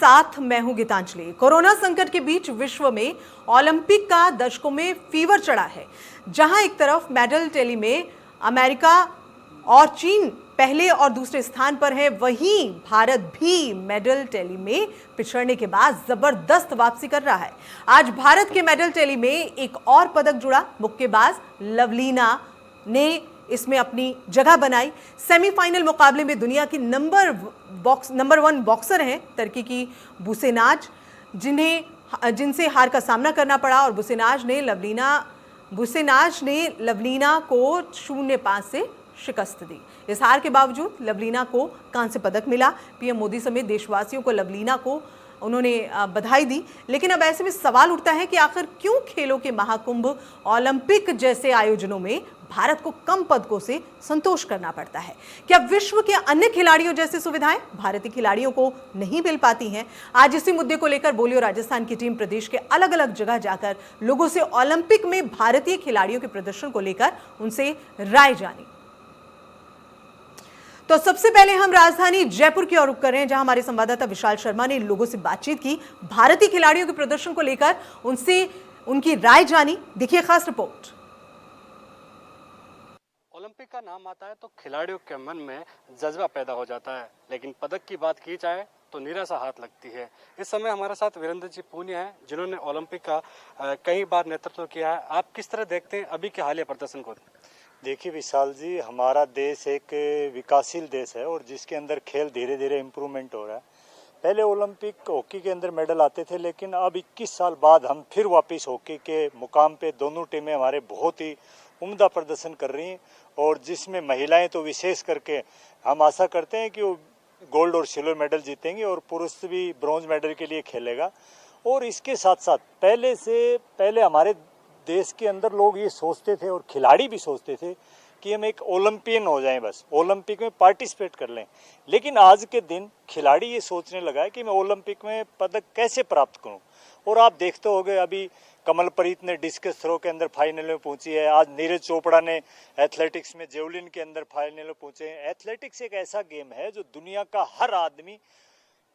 साथ मैं हूं गीतांजलि। कोरोना संकट के बीच विश्व में ओलंपिक का दशकों में फीवर चढ़ा है। जहां एक तरफ मेडल टैली में अमेरिका और चीन पहले और दूसरे स्थान पर है, वहीं भारत भी मेडल टैली में पिछड़ने के बाद जबरदस्त वापसी कर रहा है। आज भारत के मेडल टैली में एक और पदक जुड़ा। मुक्केबाज लवलीना ने इसमें अपनी जगह बनाई। सेमीफाइनल मुकाबले में दुनिया की नंबर 1 बॉक्सर हैं तुर्की की बुसेनाज, जिनसे हार का सामना करना पड़ा और बुसेनाज ने लवलीना को 0-5 से शिकस्त दी। इस हार के बावजूद लवलीना को कांस्य पदक मिला। पीएम मोदी समेत देशवासियों को लवलीना को उन्होंने बधाई दी। लेकिन अब ऐसे में सवाल उठता है कि आखिर क्यों खेलों के महाकुंभ ओलंपिक जैसे आयोजनों में भारत को कम पदकों से संतोष करना पड़ता है? क्या विश्व के अन्य खिलाड़ियों जैसी सुविधाएं भारतीय खिलाड़ियों को नहीं मिल पाती हैं? आज इसी मुद्दे को लेकर बोलियो राजस्थान की टीम प्रदेश के अलग अलग जगह जाकर लोगों से ओलंपिक में भारतीय खिलाड़ियों के प्रदर्शन को लेकर उनसे राय जानी। तो सबसे पहले हम राजधानी जयपुर की ओर रुख कर रहे हैं, जहां हमारे संवाददाता विशाल शर्मा ने लोगों से बातचीत की, भारतीय खिलाड़ियों के प्रदर्शन को लेकर उनसे उनकी राय जानी। देखिए खास रिपोर्ट। ओलंपिक का नाम आता है तो खिलाड़ियों के मन में जज्बा पैदा हो जाता है, लेकिन पदक की बात की जाए तो निराशा हाथ लगती है। इस समय हमारे साथ वीरेंद्र जी पूनिया हैं, जिन्होंने ओलंपिक का कई बार नेतृत्व किया है। आप किस तरह देखते हैं अभी के हालिया प्रदर्शन को? देखिए विशाल जी, हमारा देश एक विकासशील देश है और जिसके अंदर खेल धीरे धीरे इम्प्रूवमेंट हो रहा है। पहले ओलंपिक हॉकी के अंदर मेडल आते थे, लेकिन अब 21 साल बाद हम फिर वापस हॉकी के मुकाम पे दोनों टीमें हमारे बहुत ही उम्दा प्रदर्शन कर रही हैं, और जिसमें महिलाएं तो विशेष करके हम आशा करते हैं कि वो गोल्ड और सिल्वर मेडल जीतेंगे और पुरुष भी ब्रॉन्ज मेडल के लिए खेलेगा। और इसके साथ साथ पहले हमारे देश के अंदर लोग ये सोचते थे और खिलाड़ी भी सोचते थे कि हम एक ओलंपियन हो जाएं, बस ओलंपिक में पार्टिसिपेट कर लें। लेकिन आज के दिन खिलाड़ी ये सोचने लगा है कि मैं ओलंपिक में पदक कैसे प्राप्त करूं। और आप देखते होंगे, अभी कमलप्रीत ने डिस्कस थ्रो के अंदर फाइनल में पहुंची है। आज नीरज चोपड़ा ने एथलेटिक्स में जेवलिन के अंदर फाइनल में पहुंचे हैं। एथलेटिक्स एक ऐसा गेम है जो दुनिया का हर आदमी,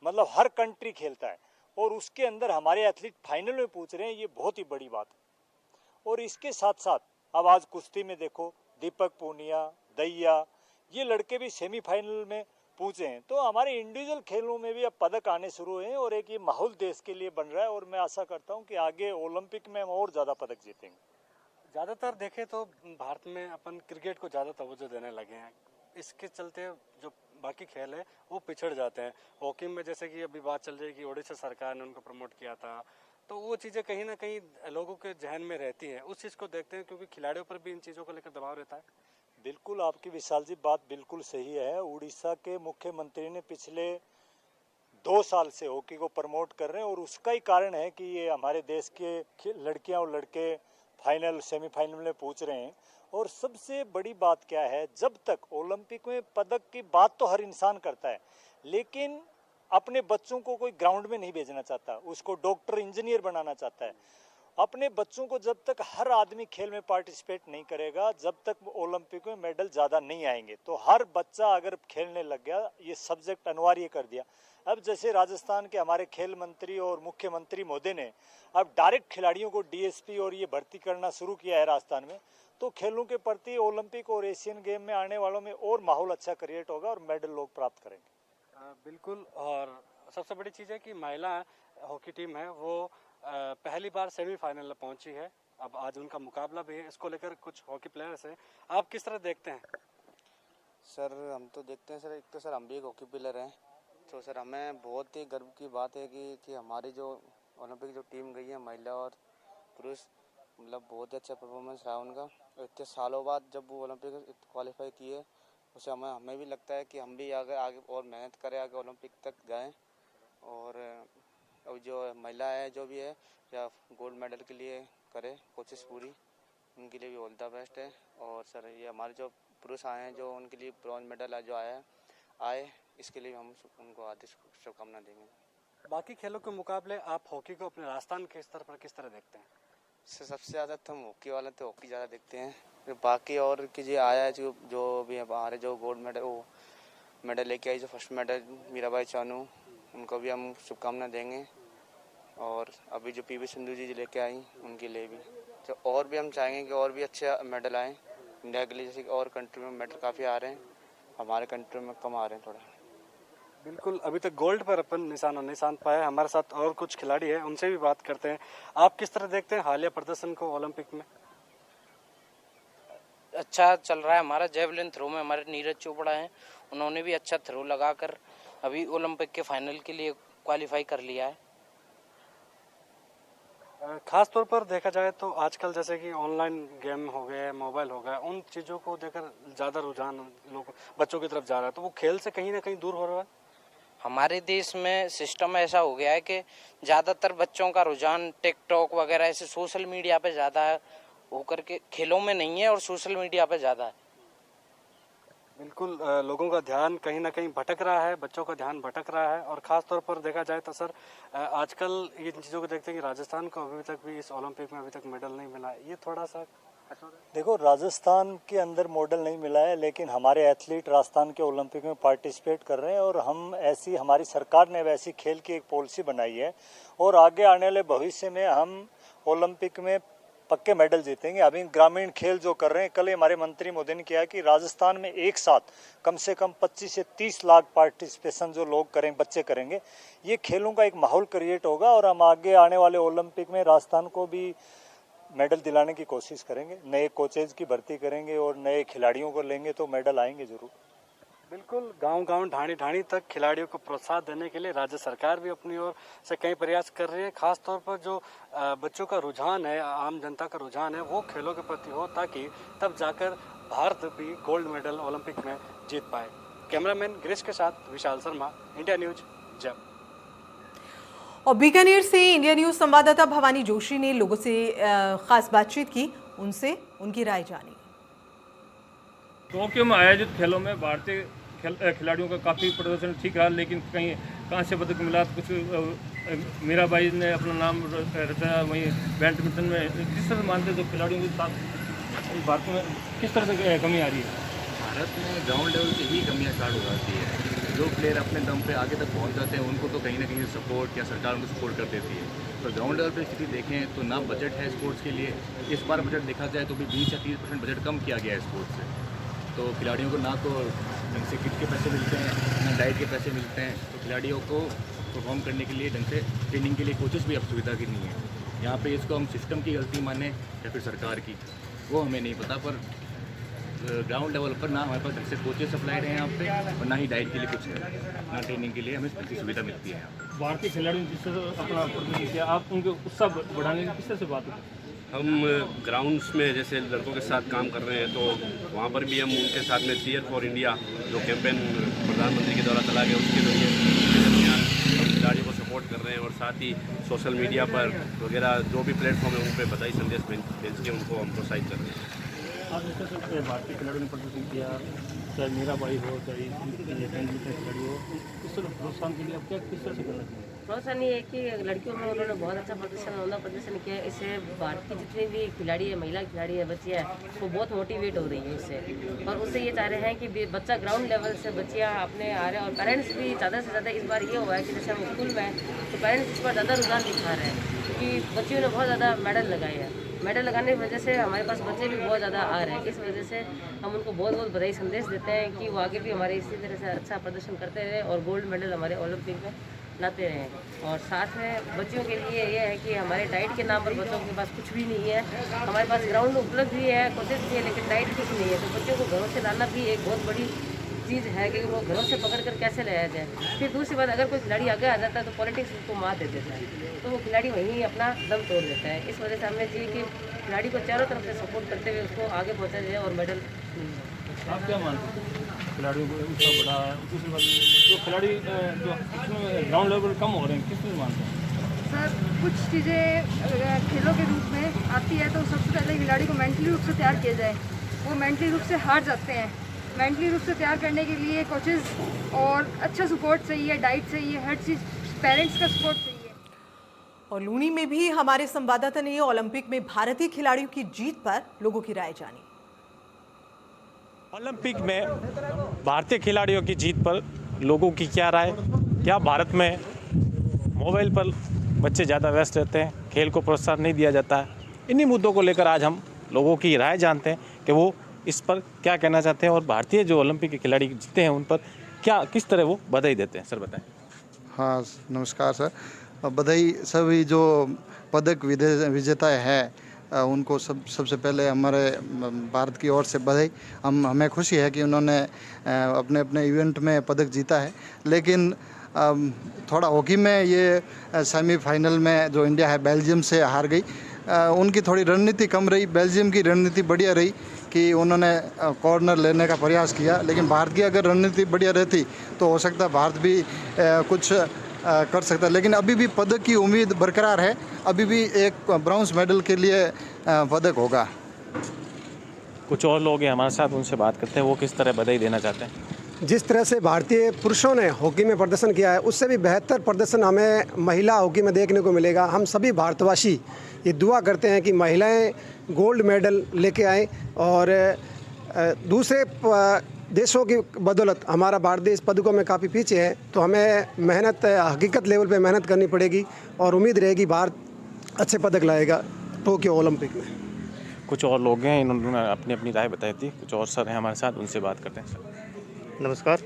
मतलब हर कंट्री खेलता है, और उसके अंदर हमारे एथलीट फाइनल में पहुंच रहे हैं, ये बहुत ही बड़ी बात है। और इसके साथ साथ अब आज कुश्ती में देखो, दीपक पूनिया, दहिया, ये लड़के भी सेमीफाइनल में पहुंचे हैं। तो हमारे इंडिविजुअल खेलों में भी अब पदक आने शुरू हुए हैं और एक ये माहौल देश के लिए बन रहा है। और मैं आशा करता हूं कि आगे ओलंपिक में हम और ज़्यादा पदक जीतेंगे। ज़्यादातर देखें तो भारत में अपन क्रिकेट को ज़्यादा तवज्जो देने लगे हैं। इसके चलते जो बाकी खेल है वो पिछड़ जाते हैं। हॉकी में जैसे कि अभी बात चल रही है कि ओडिशा सरकार ने उनको प्रमोट किया था, तो वो चीज़ें कहीं ना कहीं लोगों के जहन में रहती हैं। उस चीज़ को देखते हैं क्योंकि खिलाड़ियों पर भी इन चीज़ों को लेकर दबाव रहता है। बिल्कुल, आपकी विशाल जी बात बिल्कुल सही है। उड़ीसा के मुख्यमंत्री ने पिछले 2 साल से हॉकी को प्रमोट कर रहे हैं, और उसका ही कारण है कि ये हमारे देश के लड़कियां और लड़के फाइनल सेमीफाइनल में पहुंच रहे हैं। और सबसे बड़ी बात क्या है, जब तक ओलंपिक में पदक की बात तो हर इंसान करता है, लेकिन अपने बच्चों को कोई ग्राउंड में नहीं भेजना चाहता, उसको डॉक्टर इंजीनियर बनाना चाहता है। अपने बच्चों को जब तक हर आदमी खेल में पार्टिसिपेट नहीं करेगा, जब तक ओलंपिक में मेडल ज़्यादा नहीं आएंगे। तो हर बच्चा अगर खेलने लग गया, ये सब्जेक्ट अनिवार्य कर दिया। अब जैसे राजस्थान के हमारे खेल मंत्री और मुख्यमंत्री महोदय ने अब डायरेक्ट खिलाड़ियों को डीएसपी और ये भर्ती करना शुरू किया है राजस्थान में, तो खेलों के प्रति ओलंपिक और एशियन गेम में आने वालों में और माहौल अच्छा क्रिएट होगा और मेडल लोग प्राप्त करेंगे। बिल्कुल। और सबसे बड़ी चीज़ है कि महिला हॉकी टीम है वो पहली बार सेमीफाइनल में पहुंची है। अब आज उनका मुकाबला भी है। इसको लेकर कुछ हॉकी प्लेयर्स हैं, आप किस तरह देखते हैं? सर हम तो देखते हैं सर, एक तो सर हम भी एक हॉकी प्लेयर हैं, तो सर हमें बहुत ही गर्व की बात है कि हमारी जो ओलंपिक जो टीम गई है महिला और पुरुष, मतलब बहुत ही अच्छा परफॉर्मेंस रहा उनका। इतने सालों बाद जब वो ओलंपिक क्वालिफाई किए, उसे हमें भी लगता है कि हम भी आगे आगे और मेहनत करें, आगे ओलंपिक तक जाएं। और अब जो महिला है जो भी है, या गोल्ड मेडल के लिए करे कोशिश पूरी, उनके लिए भी ऑल द बेस्ट है। और सर ये हमारे जो पुरुष आए हैं, जो उनके लिए ब्रॉन्ज मेडल जो आए, इसके लिए हम उनको हार्दिक शुभकामना देंगे। बाकी खेलों के मुकाबले आप हॉकी को अपने राजस्थान के स्तर पर किस तरह देखते हैं? सर सबसे ज़्यादा तो हम हॉकी वाले तो हॉकी ज़्यादा देखते हैं। फिर बाकी और की जो आया है, जो भी है हमारे जो गोल्ड मेडल वो मेडल लेके आई, जो फर्स्ट मेडल मीराबाई चानू, उनको भी हम शुभकामनाएं देंगे। और अभी जो पीवी सिंधु जी लेके आई उनके लिए भी तो और भी हम चाहेंगे कि और भी अच्छे मेडल आएँ इंडिया के लिए। जैसे कि और कंट्री में मेडल काफ़ी आ रहे हैं, हमारे कंट्री में कम आ रहे हैं थोड़ा। बिल्कुल, अभी तक गोल्ड पर अपन निशाना नहीं साध पाए। हमारे साथ और कुछ खिलाड़ी हैं, उनसे भी बात करते हैं। आप किस तरह देखते हैं हालिया प्रदर्शन को ओलंपिक में? अच्छा चल रहा है हमारा। जेवलिन थ्रो में हमारे नीरज चोपड़ा हैं, उन्होंने भी अच्छा थ्रो लगाकर अभी ओलंपिक के फाइनल के लिए क्वालिफाई कर लिया है। खास तौर पर देखा जाए तो आजकल जैसे कि ऑनलाइन गेम हो गए, मोबाइल हो गया, उन चीज़ों को देखकर ज़्यादा रुझान लोग बच्चों की तरफ जा रहा है, तो वो खेल से कहीं ना कहीं दूर हो रहा है। हमारे देश में सिस्टम ऐसा हो गया है कि ज़्यादातर बच्चों का रुझान टिकटॉक वगैरह ऐसे सोशल मीडिया पे ज़्यादा होकर के खेलों में नहीं है और सोशल मीडिया पे ज़्यादा है। बिल्कुल, लोगों का ध्यान कहीं ना कहीं भटक रहा है, बच्चों का ध्यान भटक रहा है। और ख़ास तौर पर देखा जाए तो सर, आजकल इन चीज़ों को देखते हैं कि राजस्थान को अभी तक भी इस ओलंपिक में अभी तक मेडल नहीं मिला। ये थोड़ा सा देखो, राजस्थान के अंदर मेडल नहीं मिला है, लेकिन हमारे एथलीट राजस्थान के ओलंपिक में पार्टिसिपेट कर रहे हैं। और हम ऐसी, हमारी सरकार ने वैसी खेल की एक पॉलिसी बनाई है और आगे आने वाले भविष्य में हम ओलंपिक में पक्के मेडल जीतेंगे। अभी ग्रामीण खेल जो कर रहे हैं, कल हमारे मंत्री मोदी ने किया कि राजस्थान में एक साथ कम से कम 25 से 30 लाख पार्टिसिपेशन जो लोग करेंगे, बच्चे करेंगे। ये खेलों का एक माहौल क्रिएट होगा और हम आगे आने वाले ओलंपिक में राजस्थान को भी मेडल दिलाने की कोशिश करेंगे। नए कोचेज की भर्ती करेंगे और नए खिलाड़ियों को लेंगे तो मेडल आएंगे जरूर। बिल्कुल, गांव-गांव, ढाणी-ढाणी तक खिलाड़ियों को प्रोत्साहन देने के लिए राज्य सरकार भी अपनी ओर से कई प्रयास कर रही है। खास तौर पर जो बच्चों का रुझान है, आम जनता का रुझान है, वो खेलों के प्रति हो, ताकि तब जाकर भारत भी गोल्ड मेडल ओलंपिक में जीत पाए। कैमरामैन गिरीश के साथ विशाल शर्मा, इंडिया न्यूज, जयपुर। और बीकानेर से इंडिया न्यूज संवाददाता भवानी जोशी ने लोगों से खास बातचीत की, उनसे उनकी राय जानी। टोक्यो में आयोजित खेलों में भारतीय खिलाड़ियों का काफ़ी प्रदर्शन ठीक रहा, लेकिन कहीं कांस्य पदक मिला, कुछ मीराबाई ने अपना नाम रचा। वहीं बैडमिंटन में किस तरह मानते हैं जो खिलाड़ियों के साथ भारत में किस तरह से कमी आ रही है? भारत में ग्राउंड लेवल से ही कमियां स्टार्ट हो जाती है। जो प्लेयर अपने दम पे आगे तक पहुंच जाते हैं उनको तो कहीं ना कहीं सपोर्ट या सरकार उनको सपोर्ट कर देती है। पर ग्राउंड लेवल पे स्थिति देखें तो ना बजट है स्पोर्ट्स के लिए। इस बार बजट देखा जाए तो भी 20 या 30% बजट कम किया गया है स्पोर्ट्स से। तो खिलाड़ियों को ना तो ढंग से किट के पैसे मिलते हैं, ना डाइट के पैसे मिलते हैं। तो खिलाड़ियों को परफॉर्म करने के लिए ढंग से ट्रेनिंग के लिए कोचेस भी अब सुविधा की नहीं है। यहाँ पे इसको हम सिस्टम की गलती माने या फिर सरकार की, वो हमें नहीं पता। पर ग्राउंड लेवल पर ना हमारे पास ढंग से कोचेस सप्लाइड हैं यहाँ पे, और ना ही डाइट के लिए कुछ है, ना ट्रेनिंग के लिए हमें अच्छी सुविधा मिलती है। भारतीय खिलाड़ियों जिस तरह अपना प्रदर्शन किया, आप उनके उत्साह बढ़ाने की किस तरह से बात है? हम ग्राउंड्स में जैसे लड़कों के साथ काम कर रहे हैं, तो वहाँ पर भी हम उनके साथ में चीयर फॉर इंडिया जो कैंपेन प्रधानमंत्री के द्वारा चला गया, उसके जरिए हम खिलाड़ियों को सपोर्ट कर रहे हैं। और साथ ही सोशल मीडिया पर वगैरह जो भी प्लेटफॉर्म है उन पर बधाई संदेश भेज के उनको हम प्रोत्साहित कर रहे हैं। आप जैसे भारतीय खिलाड़ियों ने प्रदर्शन किया, चाहे मीराबाई हो, चाहे बैडमिंटन खिलाड़ी हो, इस तरह प्रोत्साहन के लिए आप क्या किस तरह से करना चाहिए? प्रोत्साहन ये है कि लड़कियों में उन्होंने बहुत अच्छा प्रदर्शन किया। इससे भारत की जितनी भी खिलाड़ी है, महिला खिलाड़ी है, बच्चियाँ हैं, वो बहुत मोटिवेट हो रही है इससे। और उससे ये चाह रहे हैं कि बच्चा ग्राउंड लेवल से बच्चियाँ अपने आ रहे हैं। और पेरेंट्स भी ज़्यादा से ज़्यादा इस बार ये हुआ है कि जैसे हम स्कूल में हैं तो पेरेंट्स इस बार ज़्यादा रुझान दिखा रहे हैं, क्योंकि बच्चियों ने बहुत ज़्यादा मेडल लगाए हैं। मेडल लगाने की वजह से हमारे पास बच्चे भी बहुत ज़्यादा आ रहे हैं। इस वजह से हम उनको बहुत बहुत बधाई संदेश देते हैं कि वो आगे भी हमारे इसी तरह से अच्छा प्रदर्शन करते रहे और गोल्ड मेडल हमारे ओलंपिक में लाते रहें। और साथ में बच्चियों के लिए ये है कि हमारे डाइट के नाम पर बच्चों के पास कुछ भी नहीं है। हमारे पास ग्राउंड उपलब्ध भी है, कोचेस भी है, लेकिन डाइट कुछ नहीं है। तो बच्चों को घरों से लाना भी एक बहुत बड़ी चीज़ है कि वो घरों से पकड़ कर कैसे लाया जाए। फिर दूसरी बात, अगर कोई खिलाड़ी आगे आ जाता है तो पॉलिटिक्स उसको मार दे देता है, तो वो खिलाड़ी वहीं अपना दम तोड़ देता है। इस वजह से हमें चाहिए कि खिलाड़ी को चारों तरफ से सपोर्ट करते हुए उसको आगे पहुँचा जाए और मेडल मिल जाए। आप क्या मानते हैं खिलाड़ियों को उत्साह बढ़ा है? दूसरी बात, जो खिलाड़ी जो इसमें ग्राउंड लेवल पर कम हो रहे हैं, किस तरह मानते हैं? सर, कुछ चीज़ें खेलों के रूप में आती है तो सबसे पहले खिलाड़ी को मेंटली रूप से तैयार किया जाए। वो मेंटली रूप से हार जाते हैं। मेंटली रूप से तैयार करने के लिए कोचेस और अच्छा सपोर्ट चाहिए, डाइट चाहिए, हर चीज़, पेरेंट्स का सपोर्ट चाहिए। और लूनी में भी हमारे संवाददाता ने ओलंपिक में भारतीय खिलाड़ियों की जीत पर लोगों की राय जानी। ओलंपिक में भारतीय खिलाड़ियों की जीत पर लोगों की क्या राय? क्या भारत में मोबाइल पर बच्चे ज़्यादा व्यस्त रहते हैं, खेल को प्रोत्साहन नहीं दिया जाता है? इन्हीं मुद्दों को लेकर आज हम लोगों की राय जानते हैं कि वो इस पर क्या कहना चाहते हैं और भारतीय जो ओलंपिक के खिलाड़ी जीते हैं उन पर किस तरह वो बधाई देते हैं। सर बताएं। हाँ नमस्कार सर, बधाई सभी जो पदक विजेता है उनको सबसे पहले हमारे भारत की ओर से बधाई। हमें खुशी है कि उन्होंने अपने अपने इवेंट में पदक जीता है, लेकिन थोड़ा हॉकी में ये सेमीफाइनल में जो इंडिया है बेल्जियम से हार गई। उनकी थोड़ी रणनीति कम रही, बेल्जियम की रणनीति बढ़िया रही कि उन्होंने कॉर्नर लेने का प्रयास किया, लेकिन भारत की अगर रणनीति बढ़िया रहती तो हो सकता भारत भी कुछ कर सकता, लेकिन अभी भी पदक की उम्मीद बरकरार है। अभी भी एक ब्रॉन्ज मेडल के लिए पदक होगा। कुछ और लोग हैं हमारे साथ, उनसे बात करते हैं, वो किस तरह बधाई देना चाहते हैं। जिस तरह से भारतीय पुरुषों ने हॉकी में प्रदर्शन किया है उससे भी बेहतर प्रदर्शन हमें महिला हॉकी में देखने को मिलेगा। हम सभी भारतवासी ये दुआ करते हैं कि महिलाएं गोल्ड मेडल लेके आएँ और दूसरे देशों की बदौलत हमारा भारत देश पदकों में काफ़ी पीछे है, तो हमें मेहनत हकीकत लेवल पे मेहनत करनी पड़ेगी और उम्मीद रहेगी भारत अच्छे पदक लाएगा टोक्यो ओलंपिक में। कुछ और लोग हैं, इन्होंने अपनी अपनी राय बताई थी। कुछ और सर हैं हमारे साथ, उनसे बात करते हैं। सर नमस्कार।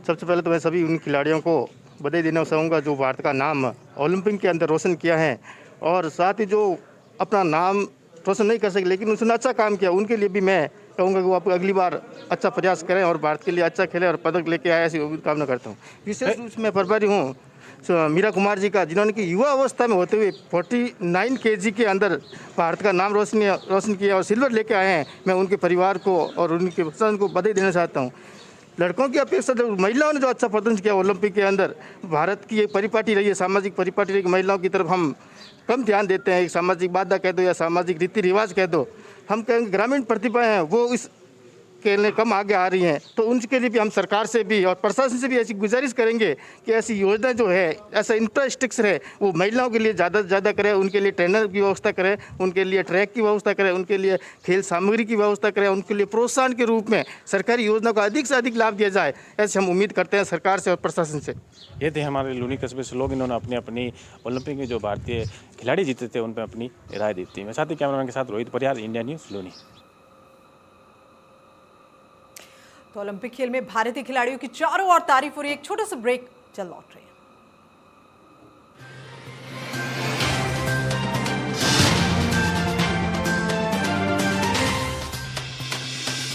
सबसे पहले तो मैं सभी उन खिलाड़ियों को बधाई देना चाहूँगा जो भारत का नाम ओलंपिक के अंदर रोशन किया है, और साथ ही जो अपना नाम रोशन नहीं कर सके लेकिन उसने अच्छा काम किया, उनके लिए भी मैं कहूँगा कि वो आप अगली बार अच्छा प्रयास करें और भारत के लिए अच्छा खेलें और पदक लेके आए, ऐसी कामना करता हूँ। विशेष रूप से मैं प्रभारी हूँ मीरा कुमार जी का, जिन्होंने कि युवा अवस्था में होते हुए 49 kg के अंदर भारत का नाम रोशन किया और सिल्वर लेके आए हैं। मैं उनके परिवार को और उनके संस्थान को बधाई देना चाहता हूँ। लड़कों की अपेक्षा महिलाओं ने जो अच्छा प्रदर्शन किया ओलंपिक के अंदर, भारत की एक परिपाटी रही है, सामाजिक परिपाटी रही है। महिलाओं की तरफ हम कम ध्यान देते हैं, एक सामाजिक बाधा कह दो या सामाजिक रीति रिवाज कह दो, हम कहेंगे ग्रामीण प्रतिभाएं हैं वो इस खेलने कम आगे आ रही हैं, तो उनके लिए भी हम सरकार से भी और प्रशासन से भी ऐसी गुजारिश करेंगे कि ऐसी योजना जो है, ऐसा इंफ्रास्ट्रक्चर है वो महिलाओं के लिए ज़्यादा से ज़्यादा करें, उनके लिए ट्रेनर की व्यवस्था करें, उनके लिए ट्रैक की व्यवस्था करें, उनके लिए खेल सामग्री की व्यवस्था करें, उनके लिए प्रोत्साहन के रूप में सरकारी योजना को अधिक से अधिक लाभ दिया जाए, ऐसे हम उम्मीद करते हैं सरकार से और प्रशासन से। ये थे हमारे लूनी कस्बे से लोग, इन्होंने अपनी अपनी ओलंपिक में जो भारतीय खिलाड़ी जीते थे उन पर अपनी राय दी थी। मैं साथी कैमरामैन के साथ रोहित परिहार, इंडिया न्यूज़, लूनी। तो ओलंपिक खेल में भारतीय खिलाड़ियों की चारों ओर तारीफ हो रही है। एक छोटा सा ब्रेक, चल लौट रहे हैं।